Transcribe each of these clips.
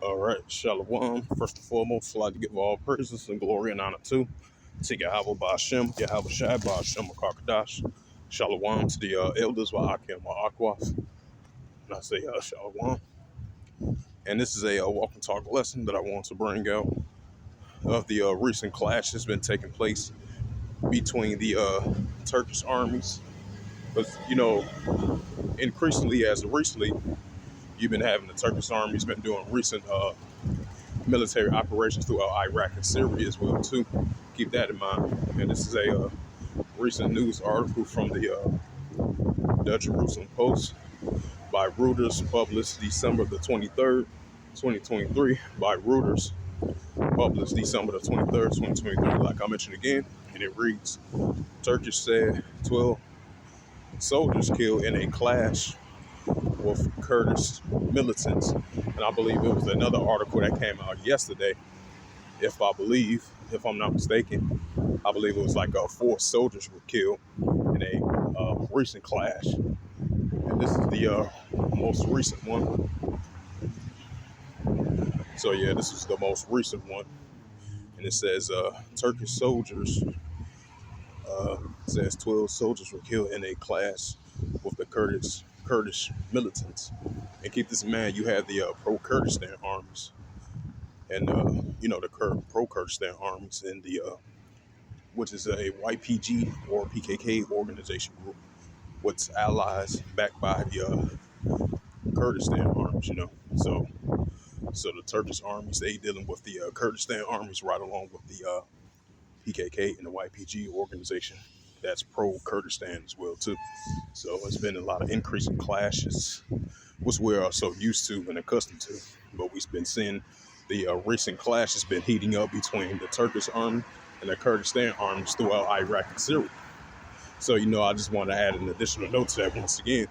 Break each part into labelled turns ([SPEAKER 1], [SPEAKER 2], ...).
[SPEAKER 1] All right, Shalom. First and foremost, I'd like to give all praises and glory and honor to Yahweh Ba'Shem, Yahweh Shai Ba'Shem Karkadash. Shalom to the elders Wa'akim Wa'akwath. And I say Shalom. And this is a walk and talk lesson that I want to bring out of the recent clash that's been taking place between the Turkish armies. Because, increasingly as of recently, you've been having the Turkish armies been doing recent military operations throughout Iraq and Syria as well too. Keep that in mind. And this is a recent news article from the Jerusalem Post by Reuters, published December the 23rd, 2023, by Reuters, published December the 23rd, 2023, like I mentioned again, and it reads, Turkish said 12 soldiers killed in a clash with Kurdish militants. And I believe it was another article that came out yesterday, if I'm not mistaken. I believe it was like 4 soldiers were killed in a recent clash. And this is the most recent one. So yeah, this is the most recent one. And it says Turkish soldiers, says 12 soldiers were killed in a clash with the Kurdish militants. And keep this in mind, you have the pro-Kurdistan armies and, the pro-Kurdistan armies and the which is a YPG or PKK organization group, what's allies backed by the Kurdistan arms, So the Turkish armies, they dealing with the Kurdistan armies right along with the PKK and the YPG organization that's pro-Kurdistan as well too. So it's been a lot of increasing clashes, which we're so used to and accustomed to. But we've been seeing the recent clash has been heating up between the Turkish army and the Kurdistan armies throughout Iraq and Syria. So, I just want to add an additional note to that once again.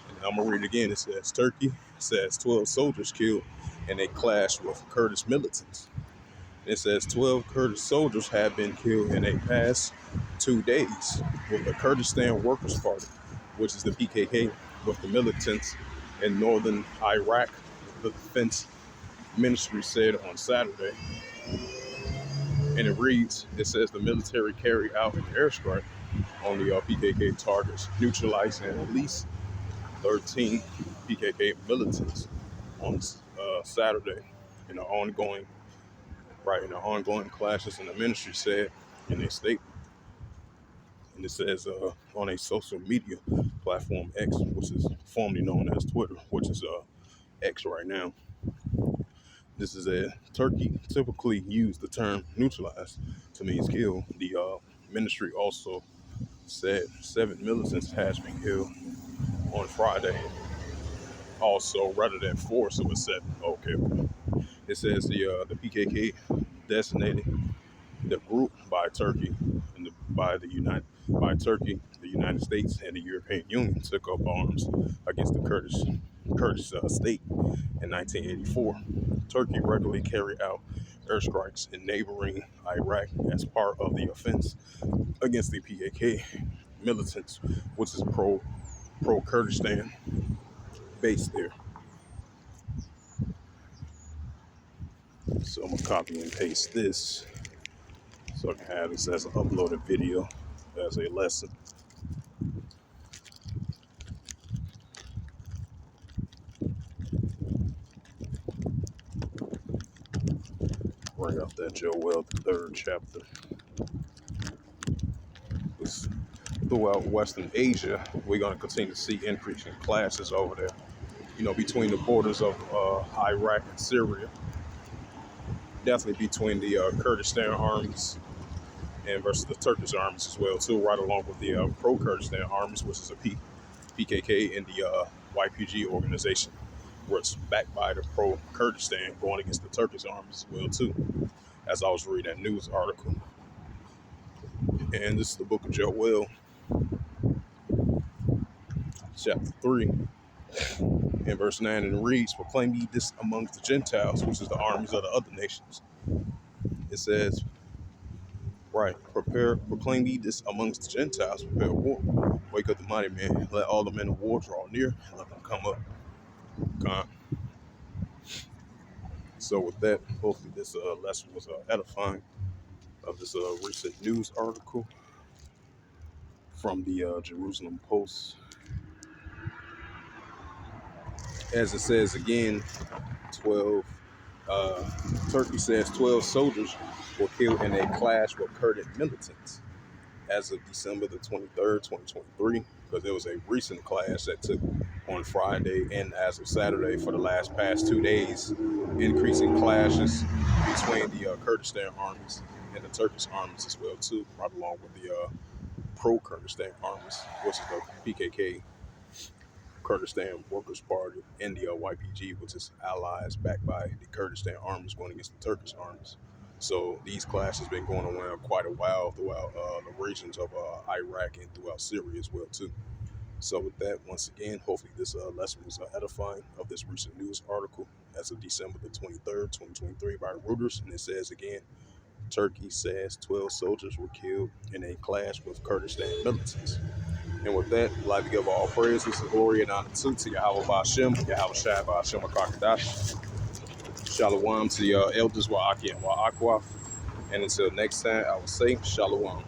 [SPEAKER 1] And I'm going to read it again. It says, Turkey says 12 soldiers killed in a clash with Kurdish militants. It says 12 Kurdish soldiers have been killed in a past 2 days with the Kurdistan Workers' Party, which is the PKK, with the militants in northern Iraq, the defense ministry said on Saturday. And it says the military carried out an airstrike on the PKK targets, neutralizing at least 13 PKK militants on Saturday in the ongoing clashes, and the ministry said in a statement. And it says on a social media platform X, which is formerly known as Twitter, which is X right now. This is Turkey typically use the term neutralize to mean kill. The ministry also said 7 militants has been killed on Friday. Also, rather than 4, so it said, okay. It says the PKK designated the group by Turkey and by Turkey, the United States, and the European Union took up arms against the Kurdish state in 1984. Turkey regularly carried out airstrikes in neighboring Iraq as part of the offense against the PKK militants, which is pro-Kurdistan based there. So I'm gonna copy and paste this so I can have this as an uploaded video as a lesson. Bring up that Joel, the 3rd chapter. Throughout Western Asia, we're going to continue to see increasing clashes over there, between the borders of Iraq and Syria. Definitely between the Kurdistan armies and versus the Turkish armies as well, too, right along with the pro-Kurdistan armies, which is a PKK and the YPG organization, where it's backed by the pro-Kurdistan going against the Turkish armies as well, too, as I was reading that news article. And this is the book of Joel, chapter 3, and verse 9, and it reads, proclaim ye this amongst the Gentiles, which is the armies of the other nations. It says, proclaim ye this amongst the Gentiles, prepare war. Wake up the mighty man, let all the men of war draw near, and let them come up. So with that, hopefully this lesson was edifying of this recent news article from the Jerusalem Post. As it says again, 12, uh, Turkey says 12 soldiers were killed in a clash with Kurdish militants as of December the 23rd, 2023, because there was a recent clash that took on Friday and as of Saturday for the past 2 days, increasing clashes between the Kurdistan armies and the Turkish armies as well too, right along with the pro-Kurdistan armies, which is the PKK, Kurdistan Workers' Party, and the YPG, which is allies backed by the Kurdistan armies going against the Turkish armies. So these clashes been going on quite a while throughout the regions of Iraq and throughout Syria as well too. So with that, once again, hopefully this lesson was edifying of this recent news article as of December the 23rd, 2023 by Reuters. And it says again, Turkey says 12 soldiers were killed in a clash with Kurdistan militants. And with that, I'd like to give all praises, glory, and honor to Yahweh Ba'Shem, Yahweh Shai Ba'Shem HaKadosh. Shalom to your elders, Wa'aki and Wa'akwa. And until next time, I will say Shalom.